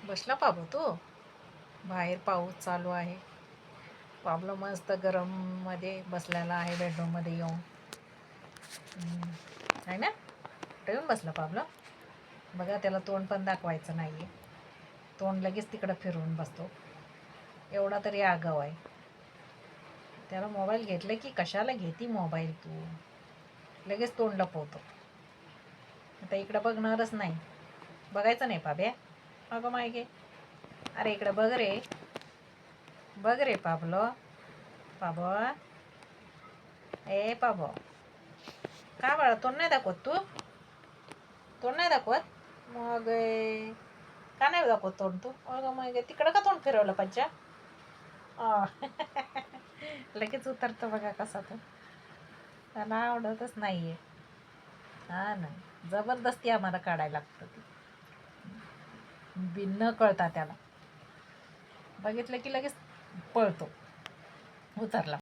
बसला पाबू तू. बाहेर पाऊस चालू आहे. पाबलो मस्त गरम मध्ये बसलेला आहे बेडरूम मध्ये येऊन. आहे ना. कुठे येऊन बसला पाबलो. बघा त्याला तोंड पण दाखवायचं नाहीये. तोंड लगेच तिकडं फिरवून बसतो. एवढा तरी आगाव आहे. त्याला मोबाईल घेतलं की कशाला घेती मोबाईल तू. लगेच तोंड लपवतो. आता इकडं बघणारच नाही. बघायचं नाही पाब्या. अगं मागे. अरे इकडं बघ रे. बघ रे पाबलो. पाबो. ए पाबो. का बाळा तोंड नाही दाखवत तू. तोंड नाही दाखवत. मग का नाही दाखवत तोंड तू. अगं मग तिकडं का तोंड फिरवलं पंचा. लगेच उतरतो बघा कसा तो. त्याला आवडतच नाहीये. हा ना. जबरदस्ती आम्हाला काढायला लागतं ती. न कळता त्याला बघितलं की लगेच पळतो. उतरला.